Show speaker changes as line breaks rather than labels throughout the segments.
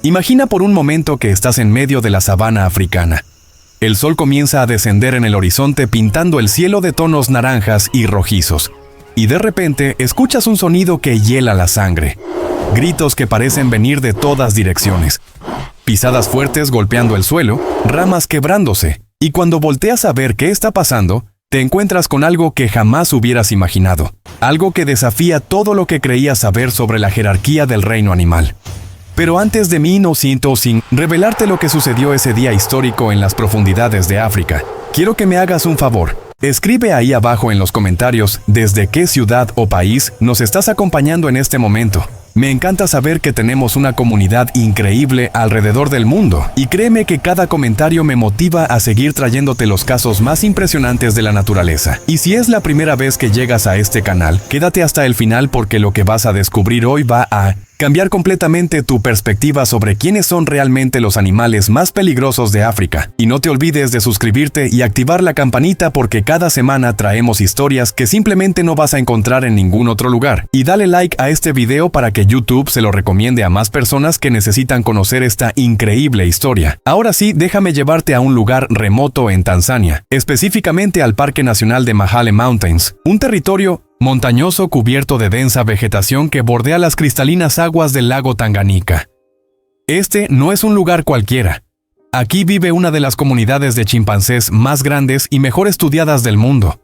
Imagina por un momento que estás en medio de la sabana africana. El sol comienza a descender en el horizonte pintando el cielo de tonos naranjas y rojizos. Y de repente escuchas un sonido que hiela la sangre. Gritos que parecen venir de todas direcciones. Pisadas fuertes golpeando el suelo, ramas quebrándose. Y cuando volteas a ver qué está pasando, te encuentras con algo que jamás hubieras imaginado. Algo que desafía todo lo que creías saber sobre la jerarquía del reino animal. Pero antes de mí no siento sin revelarte lo que sucedió ese día histórico en las profundidades de África. Quiero que me hagas un favor. Escribe ahí abajo en los comentarios desde qué ciudad o país nos estás acompañando en este momento. Me encanta saber que tenemos una comunidad increíble alrededor del mundo, y créeme que cada comentario me motiva a seguir trayéndote los casos más impresionantes de la naturaleza. Y si es la primera vez que llegas a este canal, quédate hasta el final porque lo que vas a descubrir hoy va a cambiar completamente tu perspectiva sobre quiénes son realmente los animales más peligrosos de África. Y no te olvides de suscribirte y activar la campanita porque cada semana traemos historias que simplemente no vas a encontrar en ningún otro lugar. Y dale like a este video para que YouTube se lo recomiende a más personas que necesitan conocer esta increíble historia. Ahora sí, déjame llevarte a un lugar remoto en Tanzania, específicamente al Parque Nacional de Mahale Mountains, un territorio montañoso cubierto de densa vegetación que bordea las cristalinas aguas del lago Tanganika. Este no es un lugar cualquiera. Aquí vive una de las comunidades de chimpancés más grandes y mejor estudiadas del mundo.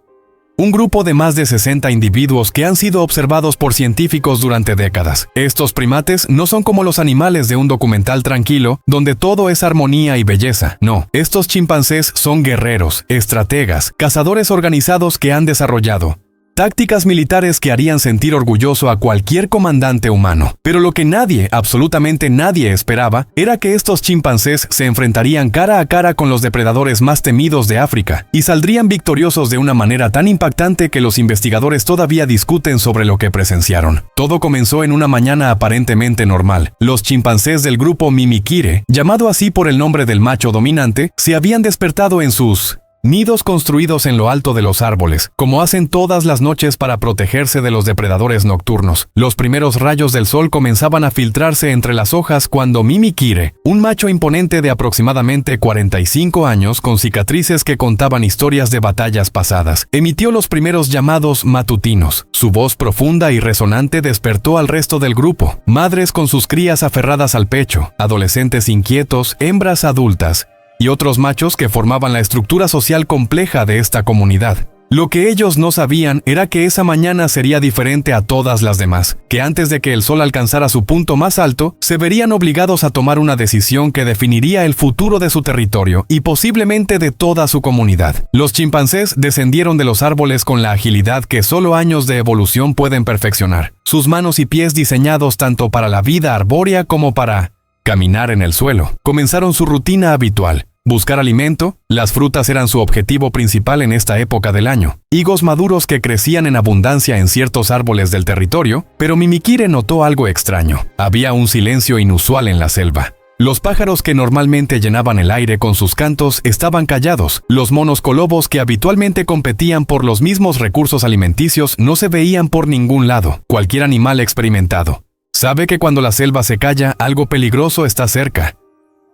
Un grupo de más de 60 individuos que han sido observados por científicos durante décadas. Estos primates no son como los animales de un documental tranquilo, donde todo es armonía y belleza. No, estos chimpancés son guerreros, estrategas, cazadores organizados que han desarrollado tácticas militares que harían sentir orgulloso a cualquier comandante humano. Pero lo que nadie, absolutamente nadie esperaba, era que estos chimpancés se enfrentarían cara a cara con los depredadores más temidos de África, y saldrían victoriosos de una manera tan impactante que los investigadores todavía discuten sobre lo que presenciaron. Todo comenzó en una mañana aparentemente normal. Los chimpancés del grupo Mimikire, llamado así por el nombre del macho dominante, se habían despertado en sus nidos construidos en lo alto de los árboles, como hacen todas las noches para protegerse de los depredadores nocturnos. Los primeros rayos del sol comenzaban a filtrarse entre las hojas cuando Mimikire, un macho imponente de aproximadamente 45 años con cicatrices que contaban historias de batallas pasadas, emitió los primeros llamados matutinos. Su voz profunda y resonante despertó al resto del grupo, madres con sus crías aferradas al pecho, adolescentes inquietos, hembras adultas, y otros machos que formaban la estructura social compleja de esta comunidad. Lo que ellos no sabían era que esa mañana sería diferente a todas las demás, que antes de que el sol alcanzara su punto más alto, se verían obligados a tomar una decisión que definiría el futuro de su territorio y posiblemente de toda su comunidad. Los chimpancés descendieron de los árboles con la agilidad que solo años de evolución pueden perfeccionar, sus manos y pies diseñados tanto para la vida arbórea como para caminar en el suelo. Comenzaron su rutina habitual. Buscar alimento, las frutas eran su objetivo principal en esta época del año. Higos maduros que crecían en abundancia en ciertos árboles del territorio, pero Mimikire notó algo extraño. Había un silencio inusual en la selva. Los pájaros que normalmente llenaban el aire con sus cantos estaban callados. Los monos colobos que habitualmente competían por los mismos recursos alimenticios no se veían por ningún lado. Cualquier animal experimentado sabe que cuando la selva se calla, algo peligroso está cerca.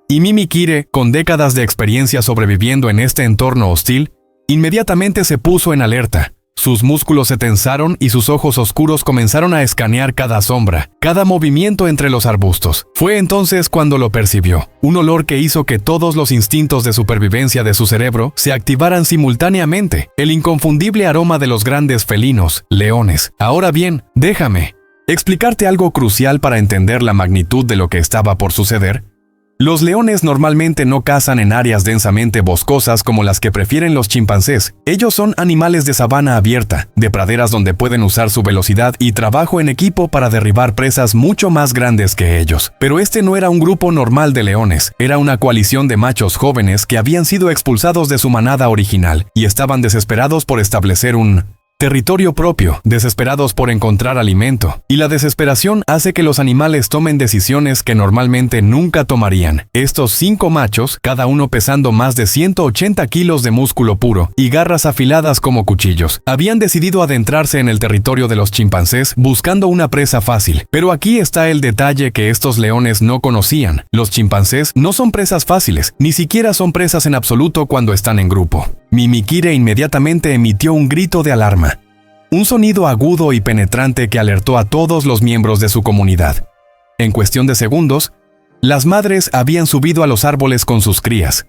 Y Mimikire, con décadas de experiencia sobreviviendo en este entorno hostil, inmediatamente se puso en alerta. Sus músculos se tensaron y sus ojos oscuros comenzaron a escanear cada sombra, cada movimiento entre los arbustos. Fue entonces cuando lo percibió, un olor que hizo que todos los instintos de supervivencia de su cerebro se activaran simultáneamente, el inconfundible aroma de los grandes felinos, leones. Ahora bien, déjame explicarte algo crucial para entender la magnitud de lo que estaba por suceder. Los leones normalmente no cazan en áreas densamente boscosas como las que prefieren los chimpancés. Ellos son animales de sabana abierta, de praderas donde pueden usar su velocidad y trabajo en equipo para derribar presas mucho más grandes que ellos. Pero este no era un grupo normal de leones, era una coalición de machos jóvenes que habían sido expulsados de su manada original y estaban desesperados por establecer un territorio propio, desesperados por encontrar alimento, y la desesperación hace que los animales tomen decisiones que normalmente nunca tomarían. Estos 5 machos, cada uno pesando más de 180 kilos de músculo puro y garras afiladas como cuchillos, habían decidido adentrarse en el territorio de los chimpancés buscando una presa fácil. Pero aquí está el detalle que estos leones no conocían. Los chimpancés no son presas fáciles, ni siquiera son presas en absoluto cuando están en grupo. Mimikire inmediatamente emitió un grito de alarma. Un sonido agudo y penetrante que alertó a todos los miembros de su comunidad. En cuestión de segundos, las madres habían subido a los árboles con sus crías.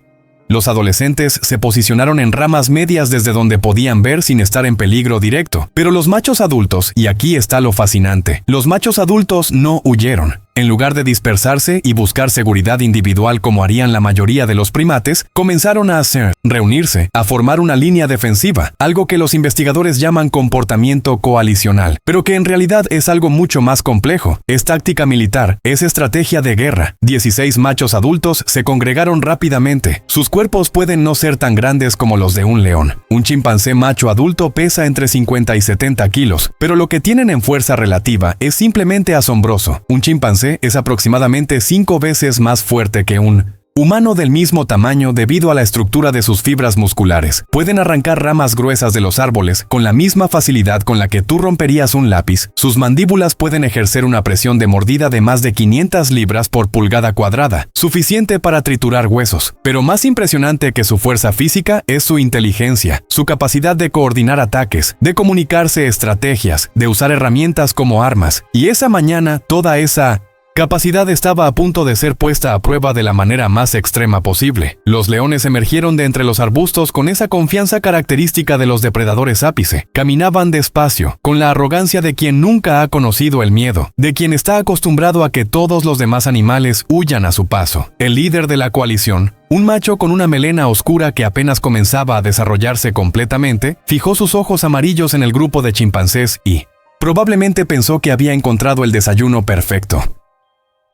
Los adolescentes se posicionaron en ramas medias desde donde podían ver sin estar en peligro directo. Pero los machos adultos, y aquí está lo fascinante, los machos adultos no huyeron. En lugar de dispersarse y buscar seguridad individual como harían la mayoría de los primates, comenzaron a reunirse, a formar una línea defensiva, algo que los investigadores llaman comportamiento coalicional, pero que en realidad es algo mucho más complejo. Es táctica militar, es estrategia de guerra. 16 machos adultos se congregaron rápidamente. Sus cuerpos pueden no ser tan grandes como los de un león. Un chimpancé macho adulto pesa entre 50 y 70 kilos, pero lo que tienen en fuerza relativa es simplemente asombroso. Un chimpancé es aproximadamente 5 veces más fuerte que un humano del mismo tamaño debido a la estructura de sus fibras musculares. Pueden arrancar ramas gruesas de los árboles con la misma facilidad con la que tú romperías un lápiz. Sus mandíbulas pueden ejercer una presión de mordida de más de 500 libras por pulgada cuadrada, suficiente para triturar huesos. Pero más impresionante que su fuerza física es su inteligencia, su capacidad de coordinar ataques, de comunicarse estrategias, de usar herramientas como armas. Y esa mañana, toda esa capacidad estaba a punto de ser puesta a prueba de la manera más extrema posible. Los leones emergieron de entre los arbustos con esa confianza característica de los depredadores ápice. Caminaban despacio, con la arrogancia de quien nunca ha conocido el miedo, de quien está acostumbrado a que todos los demás animales huyan a su paso. El líder de la coalición, un macho con una melena oscura que apenas comenzaba a desarrollarse completamente, fijó sus ojos amarillos en el grupo de chimpancés y probablemente pensó que había encontrado el desayuno perfecto.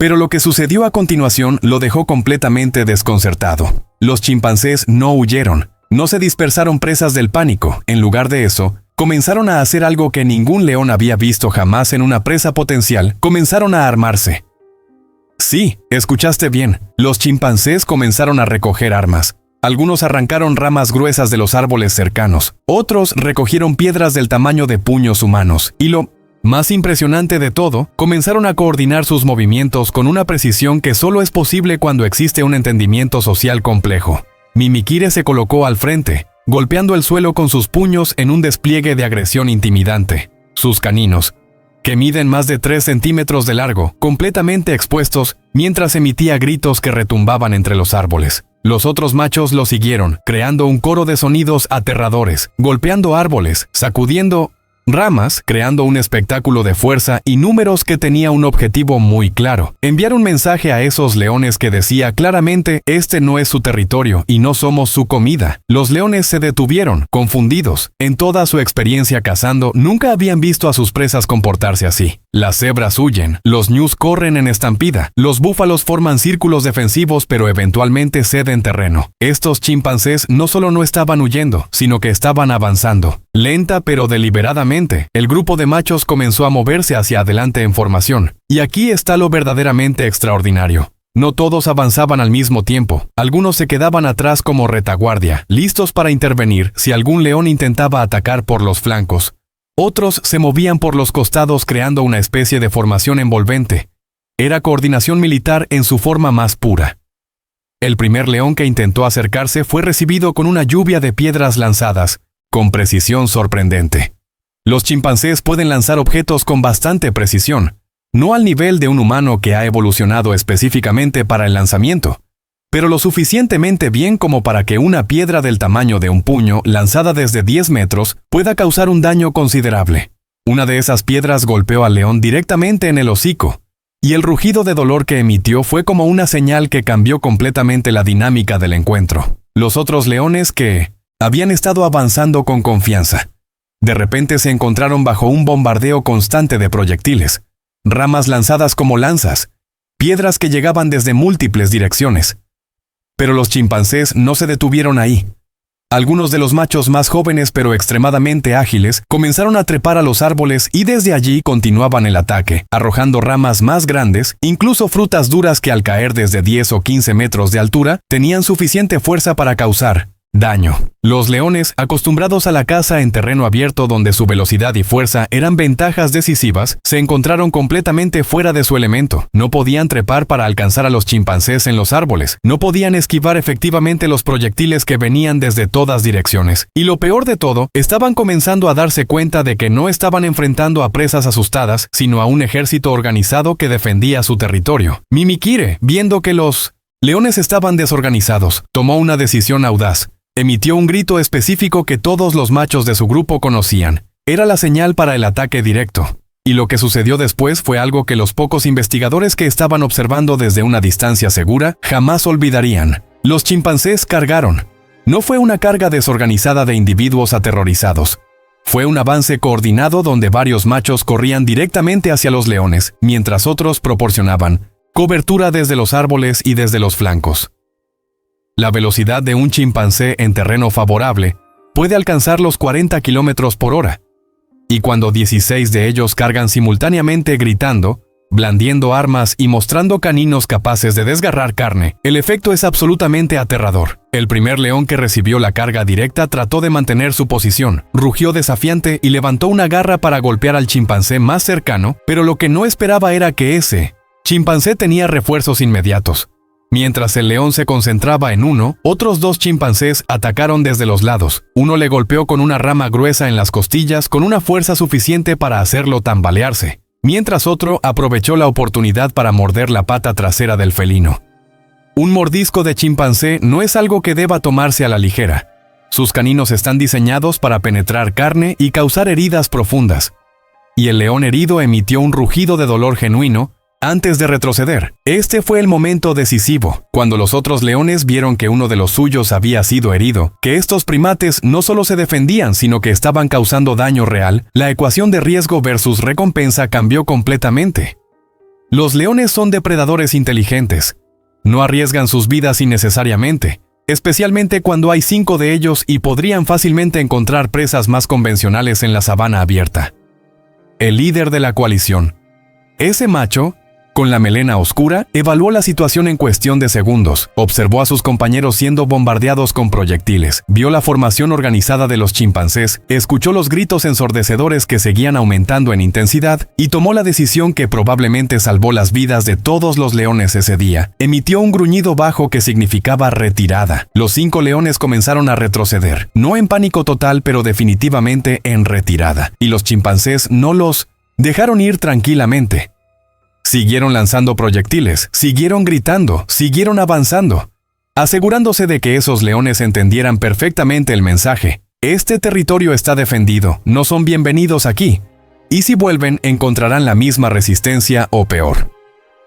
Pero lo que sucedió a continuación lo dejó completamente desconcertado. Los chimpancés no huyeron, no se dispersaron presas del pánico. En lugar de eso, comenzaron a hacer algo que ningún león había visto jamás en una presa potencial. Comenzaron a armarse. Sí, escuchaste bien. Los chimpancés comenzaron a recoger armas. Algunos arrancaron ramas gruesas de los árboles cercanos. Otros recogieron piedras del tamaño de puños humanos. Y lo más impresionante de todo, comenzaron a coordinar sus movimientos con una precisión que solo es posible cuando existe un entendimiento social complejo. Mimikire se colocó al frente, golpeando el suelo con sus puños en un despliegue de agresión intimidante. Sus caninos, que miden más de 3 centímetros de largo, completamente expuestos, mientras emitía gritos que retumbaban entre los árboles. Los otros machos lo siguieron, creando un coro de sonidos aterradores, golpeando árboles, sacudiendo ramas, creando un espectáculo de fuerza y números que tenía un objetivo muy claro: enviar un mensaje a esos leones que decía claramente: este no es su territorio y no somos su comida. Los leones se detuvieron, confundidos. En toda su experiencia cazando, nunca habían visto a sus presas comportarse así. Las cebras huyen, los ñus corren en estampida, los búfalos forman círculos defensivos pero eventualmente ceden terreno. Estos chimpancés no solo no estaban huyendo, sino que estaban avanzando. Lenta pero deliberadamente, el grupo de machos comenzó a moverse hacia adelante en formación. Y aquí está lo verdaderamente extraordinario. No todos avanzaban al mismo tiempo. Algunos se quedaban atrás como retaguardia, listos para intervenir si algún león intentaba atacar por los flancos. Otros se movían por los costados creando una especie de formación envolvente. Era coordinación militar en su forma más pura. El primer león que intentó acercarse fue recibido con una lluvia de piedras lanzadas, con precisión sorprendente. Los chimpancés pueden lanzar objetos con bastante precisión, no al nivel de un humano que ha evolucionado específicamente para el lanzamiento, pero lo suficientemente bien como para que una piedra del tamaño de un puño, lanzada desde 10 metros, pueda causar un daño considerable. Una de esas piedras golpeó al león directamente en el hocico, y el rugido de dolor que emitió fue como una señal que cambió completamente la dinámica del encuentro. Los otros leones, que habían estado avanzando con confianza, de repente se encontraron bajo un bombardeo constante de proyectiles, ramas lanzadas como lanzas, piedras que llegaban desde múltiples direcciones. Pero los chimpancés no se detuvieron ahí. Algunos de los machos más jóvenes pero extremadamente ágiles comenzaron a trepar a los árboles y desde allí continuaban el ataque, arrojando ramas más grandes, incluso frutas duras que al caer desde 10 o 15 metros de altura tenían suficiente fuerza para causar daño. Los leones, acostumbrados a la caza en terreno abierto donde su velocidad y fuerza eran ventajas decisivas, se encontraron completamente fuera de su elemento. No podían trepar para alcanzar a los chimpancés en los árboles, no podían esquivar efectivamente los proyectiles que venían desde todas direcciones. Y lo peor de todo, estaban comenzando a darse cuenta de que no estaban enfrentando a presas asustadas, sino a un ejército organizado que defendía su territorio. Mimikire, viendo que los leones estaban desorganizados, tomó una decisión audaz. Emitió un grito específico que todos los machos de su grupo conocían. Era la señal para el ataque directo. Y lo que sucedió después fue algo que los pocos investigadores que estaban observando desde una distancia segura jamás olvidarían. Los chimpancés cargaron. No fue una carga desorganizada de individuos aterrorizados. Fue un avance coordinado donde varios machos corrían directamente hacia los leones, mientras otros proporcionaban cobertura desde los árboles y desde los flancos. La velocidad de un chimpancé en terreno favorable puede alcanzar los 40 km por hora. Y cuando 16 de ellos cargan simultáneamente gritando, blandiendo armas y mostrando caninos capaces de desgarrar carne, el efecto es absolutamente aterrador. El primer león que recibió la carga directa trató de mantener su posición, rugió desafiante y levantó una garra para golpear al chimpancé más cercano, pero lo que no esperaba era que ese chimpancé tenía refuerzos inmediatos. Mientras el león se concentraba en uno, otros dos chimpancés atacaron desde los lados. Uno le golpeó con una rama gruesa en las costillas con una fuerza suficiente para hacerlo tambalearse, mientras otro aprovechó la oportunidad para morder la pata trasera del felino. Un mordisco de chimpancé no es algo que deba tomarse a la ligera. Sus caninos están diseñados para penetrar carne y causar heridas profundas. Y el león herido emitió un rugido de dolor genuino antes de retroceder. Este fue el momento decisivo, cuando los otros leones vieron que uno de los suyos había sido herido, que estos primates no solo se defendían, sino que estaban causando daño real. La ecuación de riesgo versus recompensa cambió completamente. Los leones son depredadores inteligentes. No arriesgan sus vidas innecesariamente, especialmente cuando hay 5 de ellos y podrían fácilmente encontrar presas más convencionales en la sabana abierta. El líder de la coalición, ese macho, con la melena oscura, evaluó la situación en cuestión de segundos, observó a sus compañeros siendo bombardeados con proyectiles, vio la formación organizada de los chimpancés, escuchó los gritos ensordecedores que seguían aumentando en intensidad y tomó la decisión que probablemente salvó las vidas de todos los leones ese día. Emitió un gruñido bajo que significaba retirada. Los 5 leones comenzaron a retroceder, no en pánico total, pero definitivamente en retirada, y los chimpancés no los dejaron ir tranquilamente. Siguieron lanzando proyectiles, siguieron gritando, siguieron avanzando, asegurándose de que esos leones entendieran perfectamente el mensaje. Este territorio está defendido, no son bienvenidos aquí, y si vuelven encontrarán la misma resistencia o peor.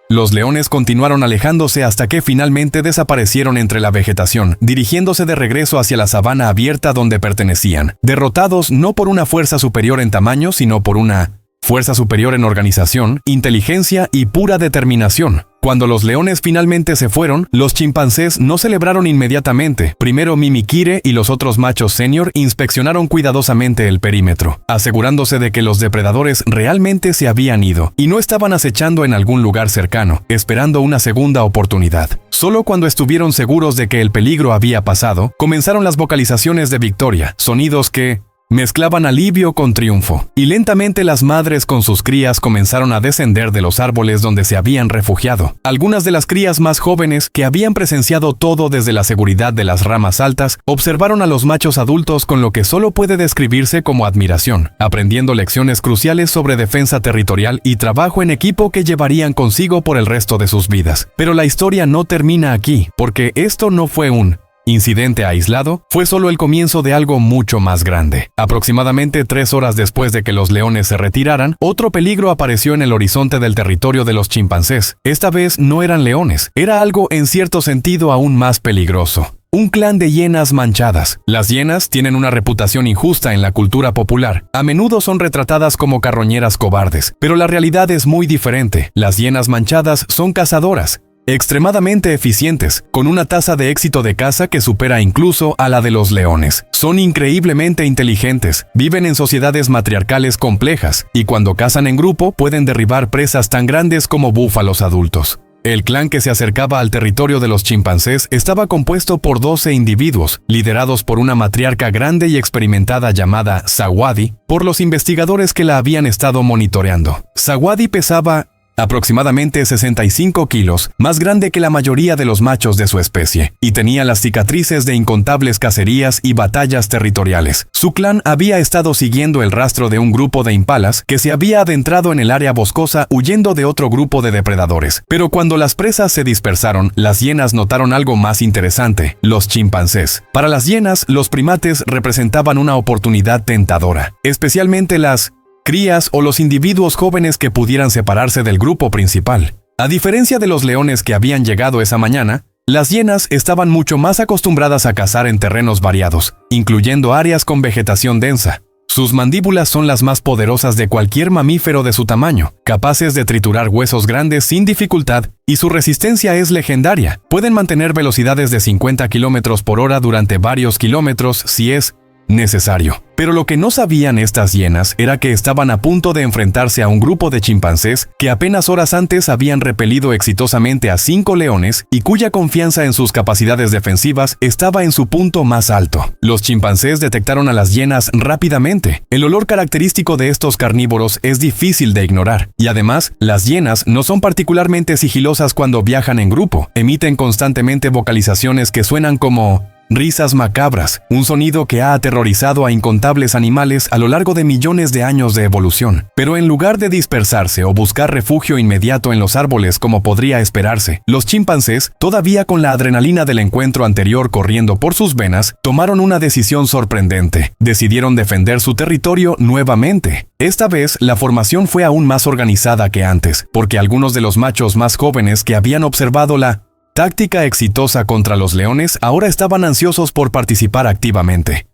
Los leones continuaron alejándose hasta que finalmente desaparecieron entre la vegetación, dirigiéndose de regreso hacia la sabana abierta donde pertenecían, derrotados no por una fuerza superior en tamaño, sino por una fuerza superior en organización, inteligencia y pura determinación. Cuando los leones finalmente se fueron, los chimpancés no celebraron inmediatamente. Primero Mimikire y los otros machos senior inspeccionaron cuidadosamente el perímetro, asegurándose de que los depredadores realmente se habían ido y no estaban acechando en algún lugar cercano, esperando una segunda oportunidad. Solo cuando estuvieron seguros de que el peligro había pasado, comenzaron las vocalizaciones de victoria, sonidos que mezclaban alivio con triunfo, y lentamente las madres con sus crías comenzaron a descender de los árboles donde se habían refugiado. Algunas de las crías más jóvenes, que habían presenciado todo desde la seguridad de las ramas altas, observaron a los machos adultos con lo que solo puede describirse como admiración, aprendiendo lecciones cruciales sobre defensa territorial y trabajo en equipo que llevarían consigo por el resto de sus vidas. Pero la historia no termina aquí, porque esto no fue un incidente aislado, fue solo el comienzo de algo mucho más grande. Aproximadamente 3 horas después de que los leones se retiraran, otro peligro apareció en el horizonte del territorio de los chimpancés. Esta vez no eran leones, era algo en cierto sentido aún más peligroso. Un clan de hienas manchadas. Las hienas tienen una reputación injusta en la cultura popular. A menudo son retratadas como carroñeras cobardes, pero la realidad es muy diferente. Las hienas manchadas son cazadoras. extremadamente eficientes, con una tasa de éxito de caza que supera incluso a la de los leones. Son increíblemente inteligentes, viven en sociedades matriarcales complejas, y cuando cazan en grupo pueden derribar presas tan grandes como búfalos adultos. El clan que se acercaba al territorio de los chimpancés estaba compuesto por 12 individuos, liderados por una matriarca grande y experimentada llamada Sawadi, por los investigadores que la habían estado monitoreando. Sawadi pesaba aproximadamente 65 kilos, más grande que la mayoría de los machos de su especie, y tenía las cicatrices de incontables cacerías y batallas territoriales. Su clan había estado siguiendo el rastro de un grupo de impalas que se había adentrado en el área boscosa huyendo de otro grupo de depredadores. Pero cuando las presas se dispersaron, las hienas notaron algo más interesante: los chimpancés. Para las hienas, los primates representaban una oportunidad tentadora, especialmente las crías o los individuos jóvenes que pudieran separarse del grupo principal. A diferencia de los leones que habían llegado esa mañana, las hienas estaban mucho más acostumbradas a cazar en terrenos variados, incluyendo áreas con vegetación densa. Sus mandíbulas son las más poderosas de cualquier mamífero de su tamaño, capaces de triturar huesos grandes sin dificultad, y su resistencia es legendaria. Pueden mantener velocidades de 50 km por hora durante varios kilómetros si es necesario. Pero lo que no sabían estas hienas era que estaban a punto de enfrentarse a un grupo de chimpancés que apenas horas antes habían repelido exitosamente a 5 leones y cuya confianza en sus capacidades defensivas estaba en su punto más alto. Los chimpancés detectaron a las hienas rápidamente. El olor característico de estos carnívoros es difícil de ignorar, y además, las hienas no son particularmente sigilosas cuando viajan en grupo. Emiten constantemente vocalizaciones que suenan como risas macabras, un sonido que ha aterrorizado a incontables animales a lo largo de millones de años de evolución. Pero en lugar de dispersarse o buscar refugio inmediato en los árboles como podría esperarse, los chimpancés, todavía con la adrenalina del encuentro anterior corriendo por sus venas, tomaron una decisión sorprendente. Decidieron defender su territorio nuevamente. Esta vez, la formación fue aún más organizada que antes, porque algunos de los machos más jóvenes que habían observado la táctica exitosa contra los leones ahora estaban ansiosos por participar activamente.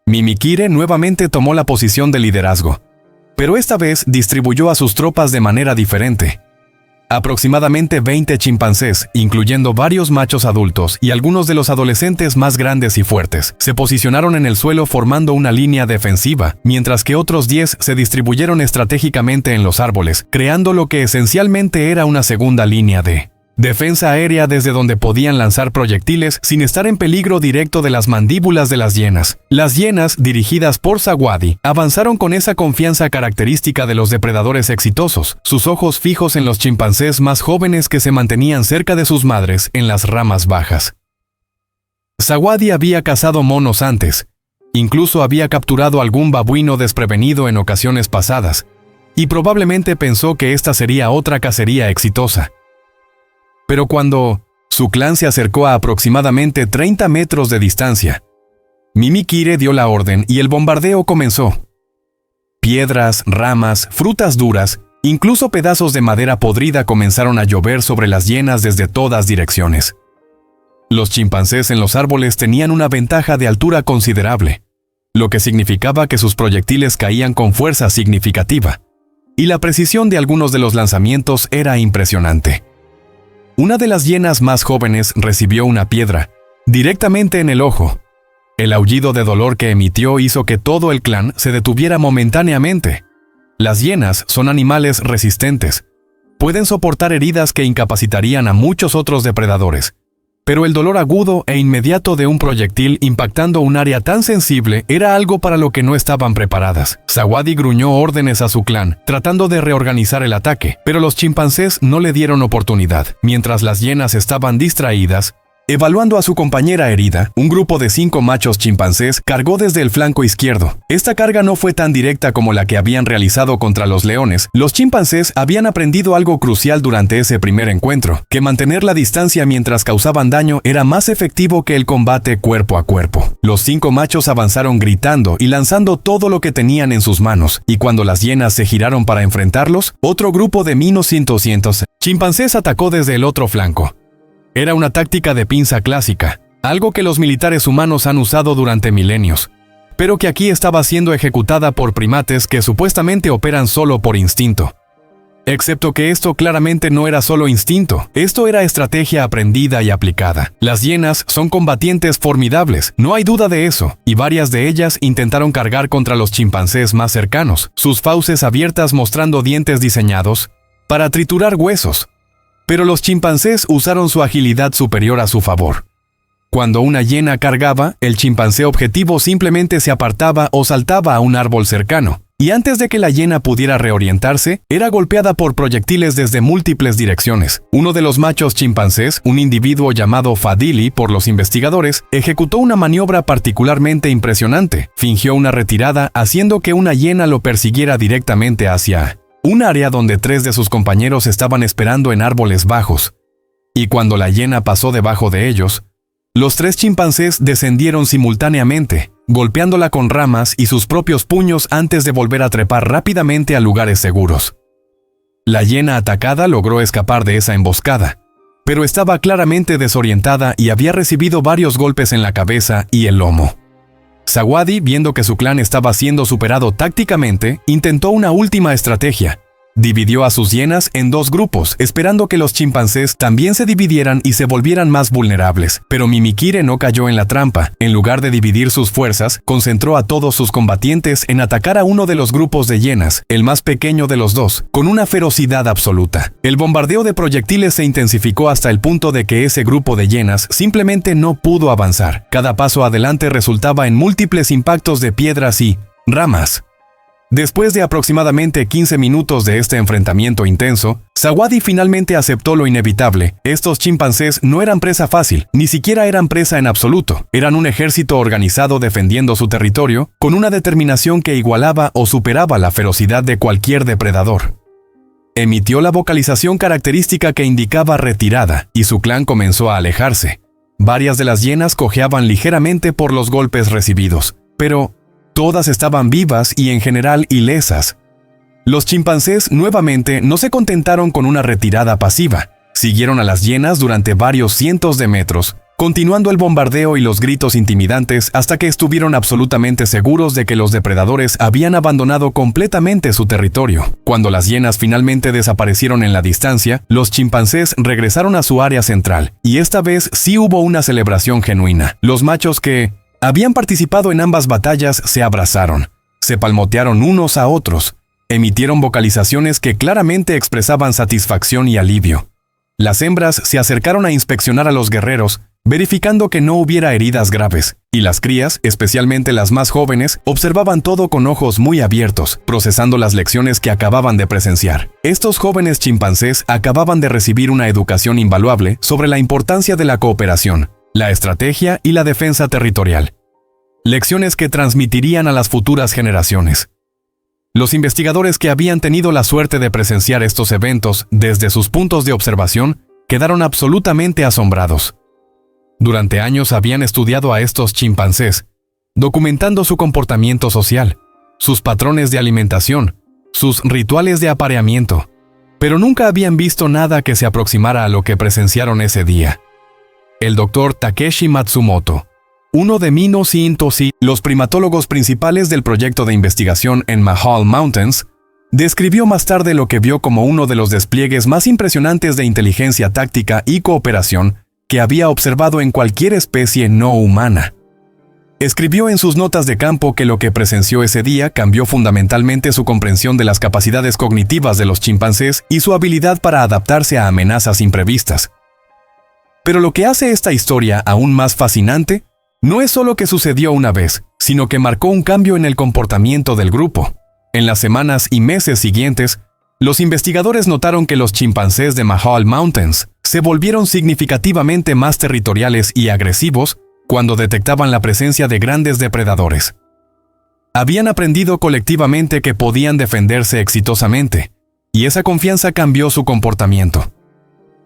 Mimikire nuevamente tomó la posición de liderazgo, pero esta vez distribuyó a sus tropas de manera diferente. Aproximadamente 20 chimpancés, incluyendo varios machos adultos y algunos de los adolescentes más grandes y fuertes, se posicionaron en el suelo formando una línea defensiva, mientras que otros 10 se distribuyeron estratégicamente en los árboles, creando lo que esencialmente era una segunda línea de defensa aérea desde donde podían lanzar proyectiles sin estar en peligro directo de las mandíbulas de las hienas. Las hienas, dirigidas por Sawadi, avanzaron con esa confianza característica de los depredadores exitosos, sus ojos fijos en los chimpancés más jóvenes que se mantenían cerca de sus madres en las ramas bajas. Sawadi había cazado monos antes, incluso había capturado algún babuino desprevenido en ocasiones pasadas, y probablemente pensó que esta sería otra cacería exitosa. Pero cuando su clan se acercó a aproximadamente 30 metros de distancia, Mimikire dio la orden y el bombardeo comenzó. Piedras, ramas, frutas duras, incluso pedazos de madera podrida comenzaron a llover sobre las hienas desde todas direcciones. Los chimpancés en los árboles tenían una ventaja de altura considerable, lo que significaba que sus proyectiles caían con fuerza significativa, y la precisión de algunos de los lanzamientos era impresionante. Una de las hienas más jóvenes recibió una piedra directamente en el ojo. El aullido de dolor que emitió hizo que todo el clan se detuviera momentáneamente. Las hienas son animales resistentes. Pueden soportar heridas que incapacitarían a muchos otros depredadores. Pero el dolor agudo e inmediato de un proyectil impactando un área tan sensible era algo para lo que no estaban preparadas. Sawadi gruñó órdenes a su clan, tratando de reorganizar el ataque, pero los chimpancés no le dieron oportunidad. Mientras las hienas estaban distraídas, evaluando a su compañera herida, un grupo de 5 machos chimpancés cargó desde el flanco izquierdo. Esta carga no fue tan directa como la que habían realizado contra los leones. Los chimpancés habían aprendido algo crucial durante ese primer encuentro, que mantener la distancia mientras causaban daño era más efectivo que el combate cuerpo a cuerpo. Los 5 machos avanzaron gritando y lanzando todo lo que tenían en sus manos, y cuando las hienas se giraron para enfrentarlos, otro grupo de chimpancés atacó desde el otro flanco. Era una táctica de pinza clásica, algo que los militares humanos han usado durante milenios, pero que aquí estaba siendo ejecutada por primates que supuestamente operan solo por instinto. Excepto que esto claramente no era solo instinto, esto era estrategia aprendida y aplicada. Las hienas son combatientes formidables, no hay duda de eso, y varias de ellas intentaron cargar contra los chimpancés más cercanos, sus fauces abiertas mostrando dientes diseñados para triturar huesos. Pero los chimpancés usaron su agilidad superior a su favor. Cuando una hiena cargaba, el chimpancé objetivo simplemente se apartaba o saltaba a un árbol cercano. Y antes de que la hiena pudiera reorientarse, era golpeada por proyectiles desde múltiples direcciones. Uno de los machos chimpancés, un individuo llamado Fadili por los investigadores, ejecutó una maniobra particularmente impresionante. Fingió una retirada, haciendo que una hiena lo persiguiera directamente hacia un área donde 3 de sus compañeros estaban esperando en árboles bajos. Y cuando la hiena pasó debajo de ellos, los 3 chimpancés descendieron simultáneamente, golpeándola con ramas y sus propios puños antes de volver a trepar rápidamente a lugares seguros. La hiena atacada logró escapar de esa emboscada, pero estaba claramente desorientada y había recibido varios golpes en la cabeza y el lomo. Sawadi, viendo que su clan estaba siendo superado tácticamente, intentó una última estrategia. Dividió a sus hienas en 2 grupos, esperando que los chimpancés también se dividieran y se volvieran más vulnerables. Pero Mimikire no cayó en la trampa. En lugar de dividir sus fuerzas, concentró a todos sus combatientes en atacar a uno de los grupos de hienas, el más pequeño de los 2, con una ferocidad absoluta. El bombardeo de proyectiles se intensificó hasta el punto de que ese grupo de hienas simplemente no pudo avanzar. Cada paso adelante resultaba en múltiples impactos de piedras y ramas. Después de aproximadamente 15 minutos de este enfrentamiento intenso, Sawadi finalmente aceptó lo inevitable. Estos chimpancés no eran presa fácil, ni siquiera eran presa en absoluto. Eran un ejército organizado defendiendo su territorio, con una determinación que igualaba o superaba la ferocidad de cualquier depredador. Emitió la vocalización característica que indicaba retirada, y su clan comenzó a alejarse. Varias de las hienas cojeaban ligeramente por los golpes recibidos, pero todas estaban vivas y en general ilesas. Los chimpancés nuevamente no se contentaron con una retirada pasiva. Siguieron a las hienas durante varios cientos de metros, continuando el bombardeo y los gritos intimidantes hasta que estuvieron absolutamente seguros de que los depredadores habían abandonado completamente su territorio. Cuando las hienas finalmente desaparecieron en la distancia, los chimpancés regresaron a su área central, y esta vez sí hubo una celebración genuina. Los machos que habían participado en ambas batallas se abrazaron, se palmotearon unos a otros, emitieron vocalizaciones que claramente expresaban satisfacción y alivio. Las hembras se acercaron a inspeccionar a los guerreros, verificando que no hubiera heridas graves, y las crías, especialmente las más jóvenes, observaban todo con ojos muy abiertos, procesando las lecciones que acababan de presenciar. Estos jóvenes chimpancés acababan de recibir una educación invaluable sobre la importancia de la cooperación, la estrategia y la defensa territorial. Lecciones que transmitirían a las futuras generaciones. Los investigadores que habían tenido la suerte de presenciar estos eventos desde sus puntos de observación quedaron absolutamente asombrados. Durante años habían estudiado a estos chimpancés, documentando su comportamiento social, sus patrones de alimentación, sus rituales de apareamiento, pero nunca habían visto nada que se aproximara a lo que presenciaron ese día. El doctor Takeshi Matsumoto, uno de Mino Shintoshi, los primatólogos principales del proyecto de investigación en Mahal Mountains, describió más tarde lo que vio como uno de los despliegues más impresionantes de inteligencia táctica y cooperación que había observado en cualquier especie no humana. Escribió en sus notas de campo que lo que presenció ese día cambió fundamentalmente su comprensión de las capacidades cognitivas de los chimpancés y su habilidad para adaptarse a amenazas imprevistas. Pero lo que hace esta historia aún más fascinante no es solo que sucedió una vez, sino que marcó un cambio en el comportamiento del grupo. En las semanas y meses siguientes, los investigadores notaron que los chimpancés de Mahal Mountains se volvieron significativamente más territoriales y agresivos cuando detectaban la presencia de grandes depredadores. Habían aprendido colectivamente que podían defenderse exitosamente, y esa confianza cambió su comportamiento.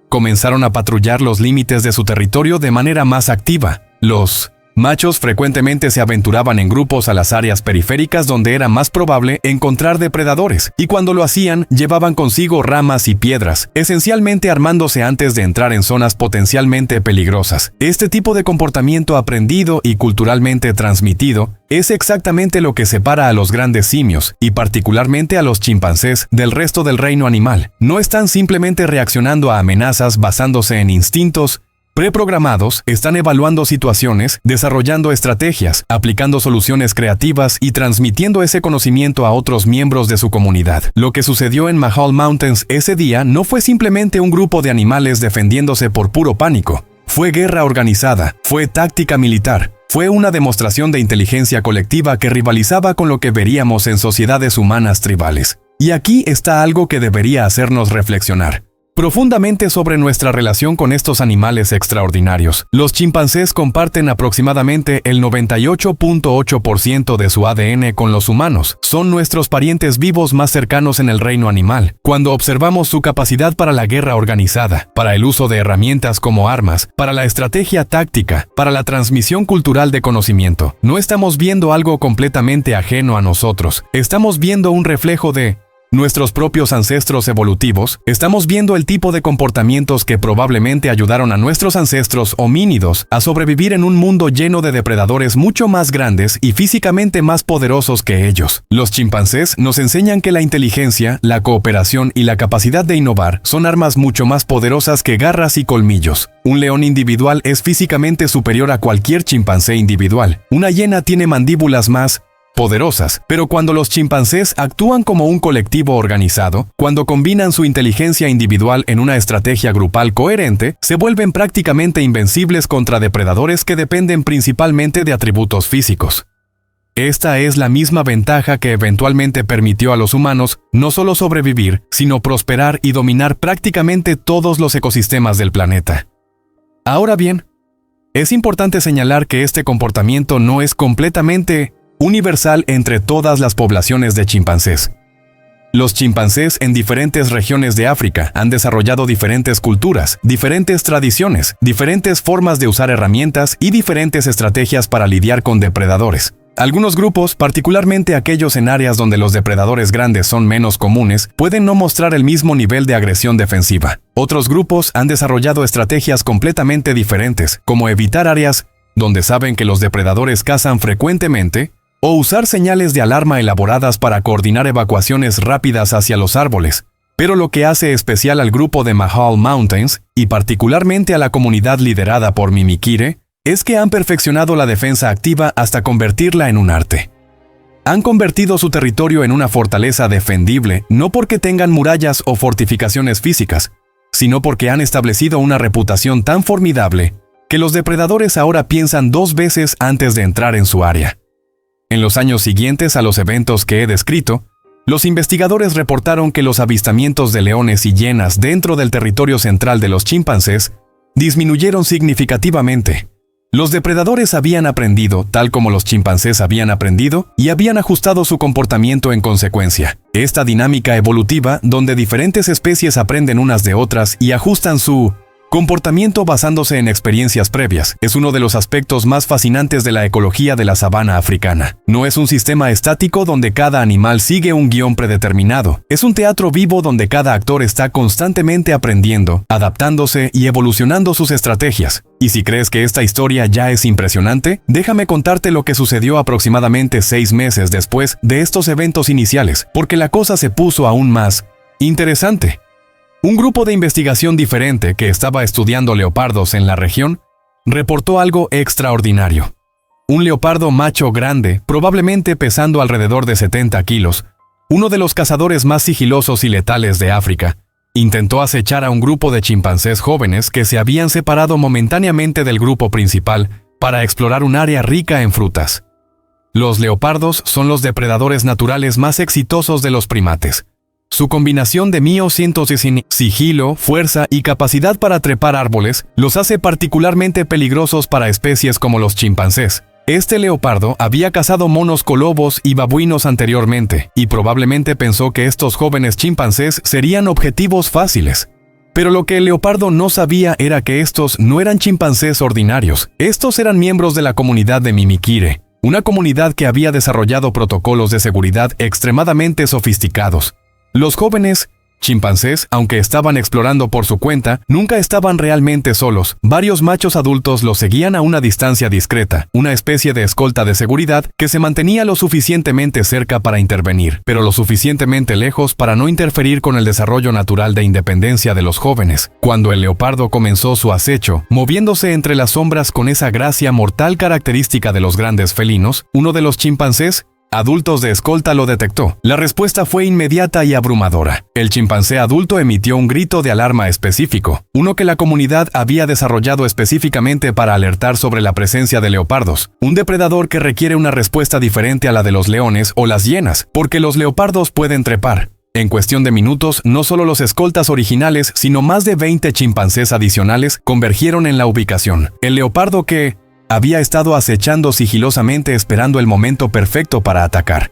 Comenzaron a patrullar los límites de su territorio de manera más activa. Los Machos frecuentemente se aventuraban en grupos a las áreas periféricas donde era más probable encontrar depredadores, y cuando lo hacían, llevaban consigo ramas y piedras, esencialmente armándose antes de entrar en zonas potencialmente peligrosas. Este tipo de comportamiento aprendido y culturalmente transmitido es exactamente lo que separa a los grandes simios, y particularmente a los chimpancés, del resto del reino animal. No están simplemente reaccionando a amenazas basándose en instintos preprogramados, están evaluando situaciones, desarrollando estrategias, aplicando soluciones creativas y transmitiendo ese conocimiento a otros miembros de su comunidad. Lo que sucedió en Mahale Mountains ese día no fue simplemente un grupo de animales defendiéndose por puro pánico. Fue guerra organizada, fue táctica militar, fue una demostración de inteligencia colectiva que rivalizaba con lo que veríamos en sociedades humanas tribales. Y aquí está algo que debería hacernos reflexionar profundamente sobre nuestra relación con estos animales extraordinarios. Los chimpancés comparten aproximadamente el 98.8% de su ADN con los humanos. Son nuestros parientes vivos más cercanos en el reino animal. Cuando observamos su capacidad para la guerra organizada, para el uso de herramientas como armas, para la estrategia táctica, para la transmisión cultural de conocimiento, no estamos viendo algo completamente ajeno a nosotros. Estamos viendo un reflejo de nuestros propios ancestros evolutivos. Estamos viendo el tipo de comportamientos que probablemente ayudaron a nuestros ancestros homínidos a sobrevivir en un mundo lleno de depredadores mucho más grandes y físicamente más poderosos que ellos. Los chimpancés nos enseñan que la inteligencia, la cooperación y la capacidad de innovar son armas mucho más poderosas que garras y colmillos. Un león individual es físicamente superior a cualquier chimpancé individual. Una hiena tiene mandíbulas más poderosas, pero cuando los chimpancés actúan como un colectivo organizado, cuando combinan su inteligencia individual en una estrategia grupal coherente, se vuelven prácticamente invencibles contra depredadores que dependen principalmente de atributos físicos. Esta es la misma ventaja que eventualmente permitió a los humanos no solo sobrevivir, sino prosperar y dominar prácticamente todos los ecosistemas del planeta. Ahora bien, es importante señalar que este comportamiento no es completamente universal entre todas las poblaciones de chimpancés. Los chimpancés en diferentes regiones de África han desarrollado diferentes culturas, diferentes tradiciones, diferentes formas de usar herramientas y diferentes estrategias para lidiar con depredadores. Algunos grupos, particularmente aquellos en áreas donde los depredadores grandes son menos comunes, pueden no mostrar el mismo nivel de agresión defensiva. Otros grupos han desarrollado estrategias completamente diferentes, como evitar áreas donde saben que los depredadores cazan frecuentemente, o usar señales de alarma elaboradas para coordinar evacuaciones rápidas hacia los árboles. Pero lo que hace especial al grupo de Mahale Mountains, y particularmente a la comunidad liderada por Mimikere, es que han perfeccionado la defensa activa hasta convertirla en un arte. Han convertido su territorio en una fortaleza defendible, no porque tengan murallas o fortificaciones físicas, sino porque han establecido una reputación tan formidable que los depredadores ahora piensan 2 veces antes de entrar en su área. En los años siguientes a los eventos que he descrito, los investigadores reportaron que los avistamientos de leones y hienas dentro del territorio central de los chimpancés disminuyeron significativamente. Los depredadores habían aprendido, tal como los chimpancés habían aprendido, y habían ajustado su comportamiento en consecuencia. Esta dinámica evolutiva, donde diferentes especies aprenden unas de otras y ajustan su comportamiento basándose en experiencias previas, es uno de los aspectos más fascinantes de la ecología de la sabana africana. No es un sistema estático donde cada animal sigue un guión predeterminado. Es un teatro vivo donde cada actor está constantemente aprendiendo, adaptándose y evolucionando sus estrategias. Y si crees que esta historia ya es impresionante, déjame contarte lo que sucedió aproximadamente 6 meses después de estos eventos iniciales, porque la cosa se puso aún más interesante. Un grupo de investigación diferente que estaba estudiando leopardos en la región reportó algo extraordinario. Un leopardo macho grande, probablemente pesando alrededor de 70 kilos, uno de los cazadores más sigilosos y letales de África, intentó acechar a un grupo de chimpancés jóvenes que se habían separado momentáneamente del grupo principal para explorar un área rica en frutas. Los leopardos son los depredadores naturales más exitosos de los primates. Su combinación de miosíntesis, sigilo, fuerza y capacidad para trepar árboles los hace particularmente peligrosos para especies como los chimpancés. Este leopardo había cazado monos colobos y babuinos anteriormente, y probablemente pensó que estos jóvenes chimpancés serían objetivos fáciles. Pero lo que el leopardo no sabía era que estos no eran chimpancés ordinarios. Estos eran miembros de la comunidad de Mimikere, una comunidad que había desarrollado protocolos de seguridad extremadamente sofisticados. Los jóvenes chimpancés, aunque estaban explorando por su cuenta, nunca estaban realmente solos. Varios machos adultos los seguían a una distancia discreta, una especie de escolta de seguridad que se mantenía lo suficientemente cerca para intervenir, pero lo suficientemente lejos para no interferir con el desarrollo natural de independencia de los jóvenes. Cuando el leopardo comenzó su acecho, moviéndose entre las sombras con esa gracia mortal característica de los grandes felinos, uno de los chimpancés adultos de escolta lo detectó. La respuesta fue inmediata y abrumadora. El chimpancé adulto emitió un grito de alarma específico, uno que la comunidad había desarrollado específicamente para alertar sobre la presencia de leopardos, un depredador que requiere una respuesta diferente a la de los leones o las hienas, porque los leopardos pueden trepar. En cuestión de minutos, no solo los escoltas originales, sino más de 20 chimpancés adicionales convergieron en la ubicación. El leopardo que había estado acechando sigilosamente esperando el momento perfecto para atacar.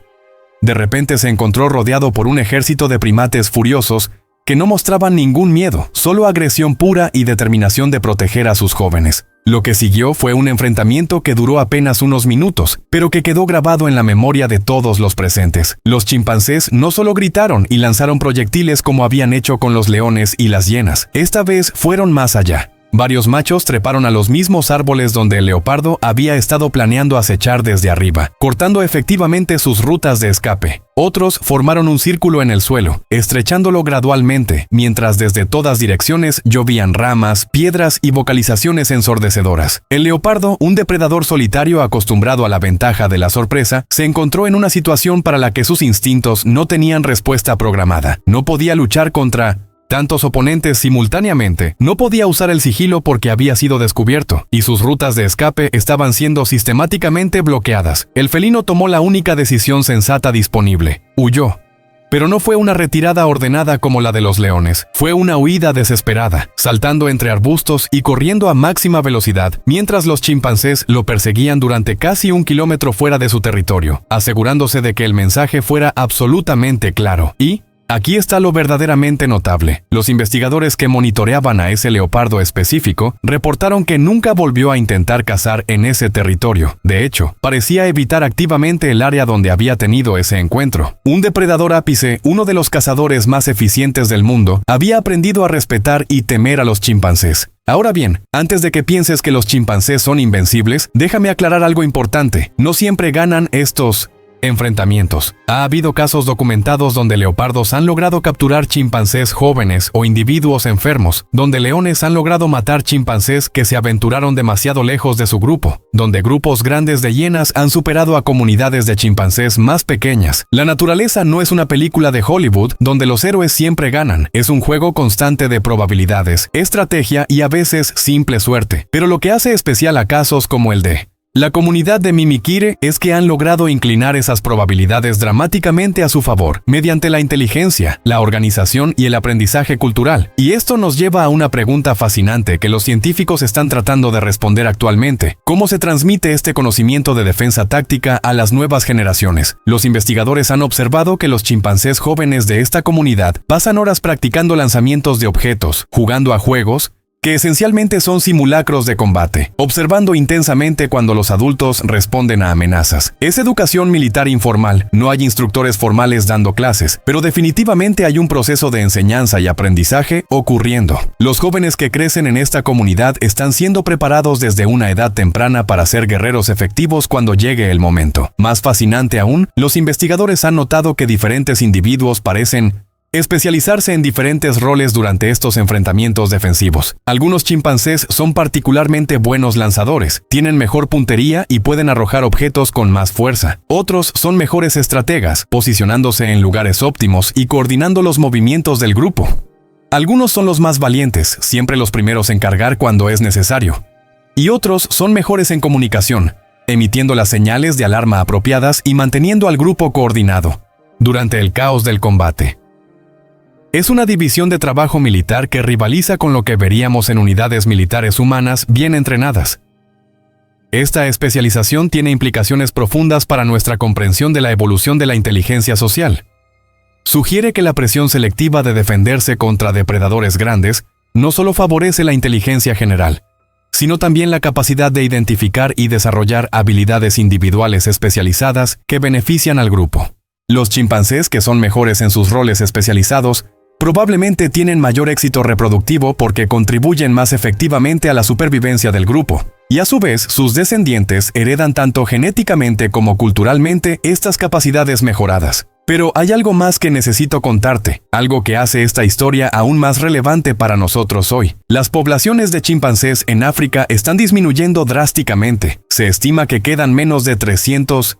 De repente se encontró rodeado por un ejército de primates furiosos que no mostraban ningún miedo, solo agresión pura y determinación de proteger a sus jóvenes. Lo que siguió fue un enfrentamiento que duró apenas unos minutos, pero que quedó grabado en la memoria de todos los presentes. Los chimpancés no solo gritaron y lanzaron proyectiles como habían hecho con los leones y las hienas, esta vez fueron más allá. Varios machos treparon a los mismos árboles donde el leopardo había estado planeando acechar desde arriba, cortando efectivamente sus rutas de escape. Otros formaron un círculo en el suelo, estrechándolo gradualmente, mientras desde todas direcciones llovían ramas, piedras y vocalizaciones ensordecedoras. El leopardo, un depredador solitario acostumbrado a la ventaja de la sorpresa, se encontró en una situación para la que sus instintos no tenían respuesta programada. No podía luchar contra tantos oponentes simultáneamente, no podía usar el sigilo porque había sido descubierto, y sus rutas de escape estaban siendo sistemáticamente bloqueadas. El felino tomó la única decisión sensata disponible: huyó. Pero no fue una retirada ordenada como la de los leones, fue una huida desesperada, saltando entre arbustos y corriendo a máxima velocidad, mientras los chimpancés lo perseguían durante casi 1 kilómetro fuera de su territorio, asegurándose de que el mensaje fuera absolutamente claro. Y aquí está lo verdaderamente notable. Los investigadores que monitoreaban a ese leopardo específico reportaron que nunca volvió a intentar cazar en ese territorio. De hecho, parecía evitar activamente el área donde había tenido ese encuentro. Un depredador ápice, uno de los cazadores más eficientes del mundo, había aprendido a respetar y temer a los chimpancés. Ahora bien, antes de que pienses que los chimpancés son invencibles, déjame aclarar algo importante. No siempre ganan estos enfrentamientos. Ha habido casos documentados donde leopardos han logrado capturar chimpancés jóvenes o individuos enfermos, donde leones han logrado matar chimpancés que se aventuraron demasiado lejos de su grupo, donde grupos grandes de hienas han superado a comunidades de chimpancés más pequeñas. La naturaleza no es una película de Hollywood donde los héroes siempre ganan, es un juego constante de probabilidades, estrategia y a veces simple suerte. Pero lo que hace especial a casos como el de la comunidad de Mimikere es que han logrado inclinar esas probabilidades dramáticamente a su favor, mediante la inteligencia, la organización y el aprendizaje cultural. Y esto nos lleva a una pregunta fascinante que los científicos están tratando de responder actualmente: ¿cómo se transmite este conocimiento de defensa táctica a las nuevas generaciones? Los investigadores han observado que los chimpancés jóvenes de esta comunidad pasan horas practicando lanzamientos de objetos, jugando a juegos que esencialmente son simulacros de combate, observando intensamente cuando los adultos responden a amenazas. Es educación militar informal, no hay instructores formales dando clases, pero definitivamente hay un proceso de enseñanza y aprendizaje ocurriendo. Los jóvenes que crecen en esta comunidad están siendo preparados desde una edad temprana para ser guerreros efectivos cuando llegue el momento. Más fascinante aún, los investigadores han notado que diferentes individuos parecen especializarse en diferentes roles durante estos enfrentamientos defensivos. Algunos chimpancés son particularmente buenos lanzadores, tienen mejor puntería y pueden arrojar objetos con más fuerza. Otros son mejores estrategas, posicionándose en lugares óptimos y coordinando los movimientos del grupo. Algunos son los más valientes, siempre los primeros en cargar cuando es necesario. Y otros son mejores en comunicación, emitiendo las señales de alarma apropiadas y manteniendo al grupo coordinado durante el caos del combate. Es una división de trabajo militar que rivaliza con lo que veríamos en unidades militares humanas bien entrenadas. Esta especialización tiene implicaciones profundas para nuestra comprensión de la evolución de la inteligencia social. sugiere que la presión selectiva de defenderse contra depredadores grandes no solo favorece la inteligencia general, sino también la capacidad de identificar y desarrollar habilidades individuales especializadas que benefician al grupo. Los chimpancés que son mejores en sus roles especializados probablemente tienen mayor éxito reproductivo porque contribuyen más efectivamente a la supervivencia del grupo, y a su vez sus descendientes heredan tanto genéticamente como culturalmente estas capacidades mejoradas. Pero hay algo más que necesito contarte, algo que hace esta historia aún más relevante para nosotros hoy. Las poblaciones de chimpancés en África están disminuyendo drásticamente. Se estima que quedan menos de 300.000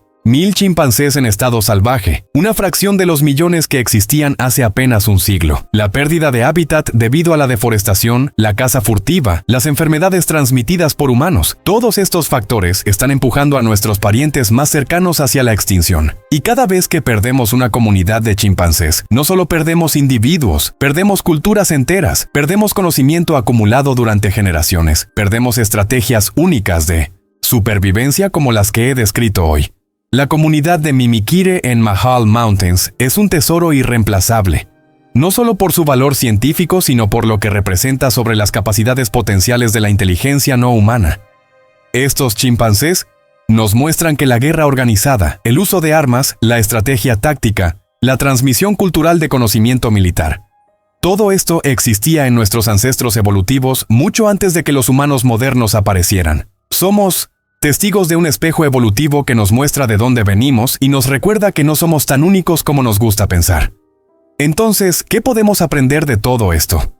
chimpancés en estado salvaje, una fracción de los millones que existían hace apenas un siglo. La pérdida de hábitat debido a la deforestación, la caza furtiva, las enfermedades transmitidas por humanos, todos estos factores están empujando a nuestros parientes más cercanos hacia la extinción. Y cada vez que perdemos una comunidad de chimpancés, no solo perdemos individuos, perdemos culturas enteras, perdemos conocimiento acumulado durante generaciones, perdemos estrategias únicas de supervivencia como las que he descrito hoy. La comunidad de Mimikere en Mahale Mountains es un tesoro irreemplazable, no solo por su valor científico, sino por lo que representa sobre las capacidades potenciales de la inteligencia no humana. Estos chimpancés nos muestran que la guerra organizada, el uso de armas, la estrategia táctica, la transmisión cultural de conocimiento militar, todo esto existía en nuestros ancestros evolutivos mucho antes de que los humanos modernos aparecieran. Somos testigos de un espejo evolutivo que nos muestra de dónde venimos y nos recuerda que no somos tan únicos como nos gusta pensar. Entonces, ¿qué podemos aprender de todo esto?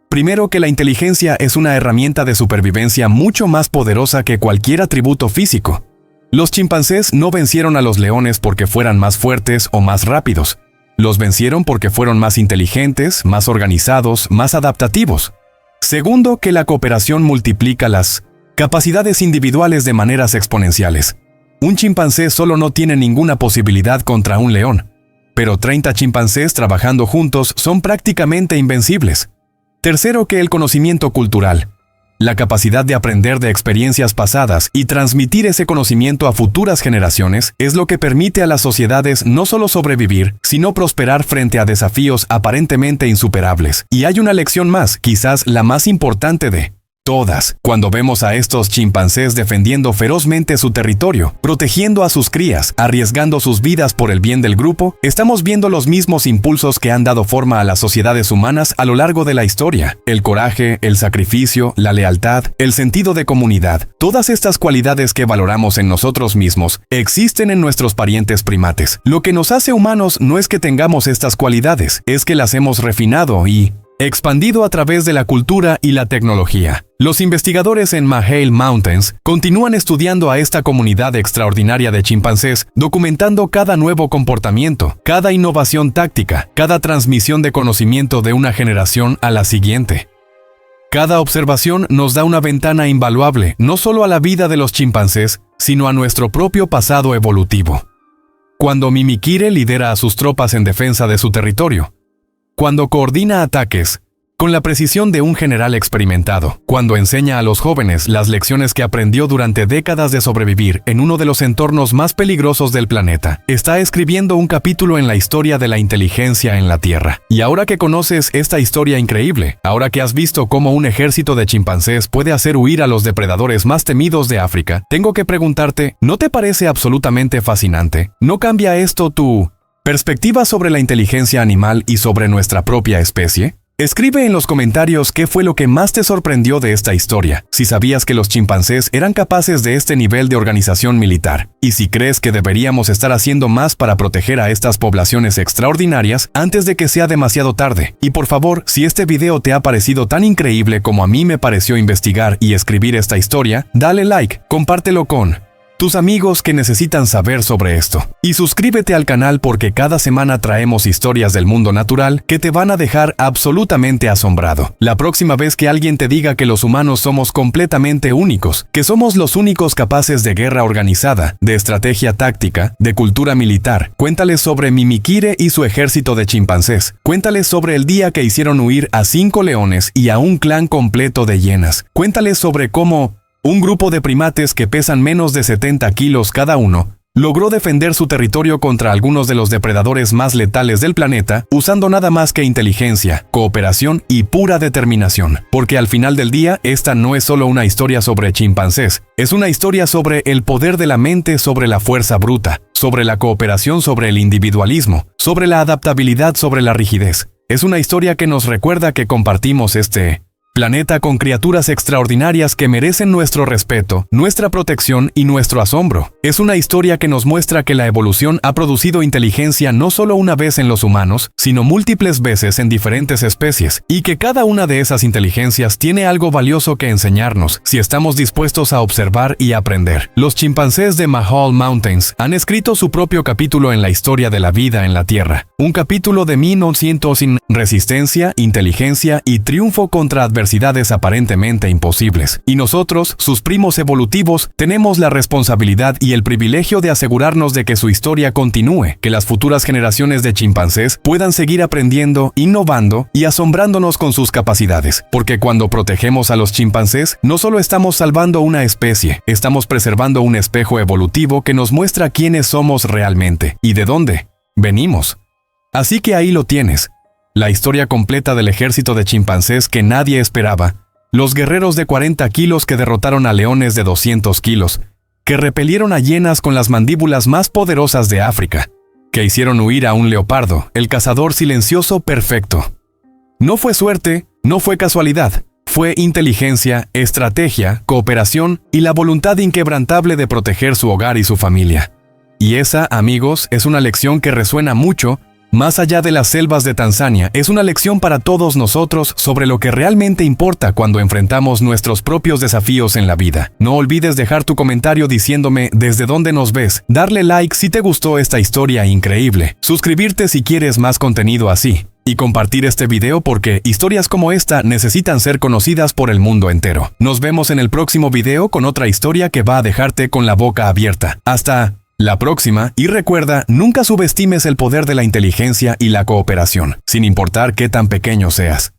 Primero, que la inteligencia es una herramienta de supervivencia mucho más poderosa que cualquier atributo físico. Los chimpancés no vencieron a los leones porque fueran más fuertes o más rápidos. Los vencieron porque fueron más inteligentes, más organizados, más adaptativos. Segundo, que la cooperación multiplica las capacidades individuales de maneras exponenciales. Un chimpancé solo no tiene ninguna posibilidad contra un león, pero 30 chimpancés trabajando juntos son prácticamente invencibles. Tercero, que el conocimiento cultural, la capacidad de aprender de experiencias pasadas y transmitir ese conocimiento a futuras generaciones, es lo que permite a las sociedades no solo sobrevivir, sino prosperar frente a desafíos aparentemente insuperables. Y hay una lección más, quizás la más importante de todas. Cuando vemos a estos chimpancés defendiendo ferozmente su territorio, protegiendo a sus crías, arriesgando sus vidas por el bien del grupo, estamos viendo los mismos impulsos que han dado forma a las sociedades humanas a lo largo de la historia. El coraje, el sacrificio, la lealtad, el sentido de comunidad. Todas estas cualidades que valoramos en nosotros mismos existen en nuestros parientes primates. Lo que nos hace humanos no es que tengamos estas cualidades, es que las hemos refinado y expandido a través de la cultura y la tecnología. Los investigadores en Mahale Mountains continúan estudiando a esta comunidad extraordinaria de chimpancés, documentando cada nuevo comportamiento, cada innovación táctica, cada transmisión de conocimiento de una generación a la siguiente. Cada observación nos da una ventana invaluable, no solo a la vida de los chimpancés, sino a nuestro propio pasado evolutivo. Cuando Mimikere lidera a sus tropas en defensa de su territorio, cuando coordina ataques con la precisión de un general experimentado, cuando enseña a los jóvenes las lecciones que aprendió durante décadas de sobrevivir en uno de los entornos más peligrosos del planeta, está escribiendo un capítulo en la historia de la inteligencia en la Tierra. Y ahora que conoces esta historia increíble, ahora que has visto cómo un ejército de chimpancés puede hacer huir a los depredadores más temidos de África, tengo que preguntarte, ¿no te parece absolutamente fascinante? ¿No cambia esto tu perspectiva sobre la inteligencia animal y sobre nuestra propia especie? Escribe en los comentarios qué fue lo que más te sorprendió de esta historia, si sabías que los chimpancés eran capaces de este nivel de organización militar, y si crees que deberíamos estar haciendo más para proteger a estas poblaciones extraordinarias antes de que sea demasiado tarde. Y por favor, si este video te ha parecido tan increíble como a mí me pareció investigar y escribir esta historia, dale like, compártelo con tus amigos que necesitan saber sobre esto. Y suscríbete al canal porque cada semana traemos historias del mundo natural que te van a dejar absolutamente asombrado. La próxima vez que alguien te diga que los humanos somos completamente únicos, que somos los únicos capaces de guerra organizada, de estrategia táctica, de cultura militar, cuéntales sobre Mimikere y su ejército de chimpancés. Cuéntales sobre el día que hicieron huir a 5 leones y a un clan completo de hienas. Cuéntales sobre cómo un grupo de primates que pesan menos de 70 kilos cada uno logró defender su territorio contra algunos de los depredadores más letales del planeta, usando nada más que inteligencia, cooperación y pura determinación. Porque al final del día, esta no es solo una historia sobre chimpancés, es una historia sobre el poder de la mente sobre la fuerza bruta, sobre la cooperación sobre el individualismo, sobre la adaptabilidad sobre la rigidez. Es una historia que nos recuerda que compartimos este planeta con criaturas extraordinarias que merecen nuestro respeto, nuestra protección y nuestro asombro. Es una historia que nos muestra que la evolución ha producido inteligencia no solo una vez en los humanos, sino múltiples veces en diferentes especies, y que cada una de esas inteligencias tiene algo valioso que enseñarnos si estamos dispuestos a observar y aprender. Los chimpancés de Mahale Mountains han escrito su propio capítulo en la historia de la vida en la Tierra. Un capítulo de 1900 sin resistencia, inteligencia y triunfo contra adversidades aparentemente imposibles. Y nosotros, sus primos evolutivos, tenemos la responsabilidad y el privilegio de asegurarnos de que su historia continúe, que las futuras generaciones de chimpancés puedan seguir aprendiendo, innovando y asombrándonos con sus capacidades. Porque cuando protegemos a los chimpancés, no solo estamos salvando una especie, estamos preservando un espejo evolutivo que nos muestra quiénes somos realmente y de dónde venimos. Así que ahí lo tienes. La historia completa del ejército de chimpancés que nadie esperaba. Los guerreros de 40 kilos que derrotaron a leones de 200 kilos, que repelieron a hienas con las mandíbulas más poderosas de África, que hicieron huir a un leopardo, el cazador silencioso perfecto. No fue suerte, no fue casualidad, fue inteligencia, estrategia, cooperación y la voluntad inquebrantable de proteger su hogar y su familia. Y esa, amigos, es una lección que resuena mucho. Más allá de las selvas de Tanzania, es una lección para todos nosotros sobre lo que realmente importa cuando enfrentamos nuestros propios desafíos en la vida. No olvides dejar tu comentario diciéndome desde dónde nos ves, darle like si te gustó esta historia increíble, suscribirte si quieres más contenido así, y compartir este video porque historias como esta necesitan ser conocidas por el mundo entero. Nos vemos en el próximo video con otra historia que va a dejarte con la boca abierta. Hasta la próxima, y recuerda, nunca subestimes el poder de la inteligencia y la cooperación, sin importar qué tan pequeño seas.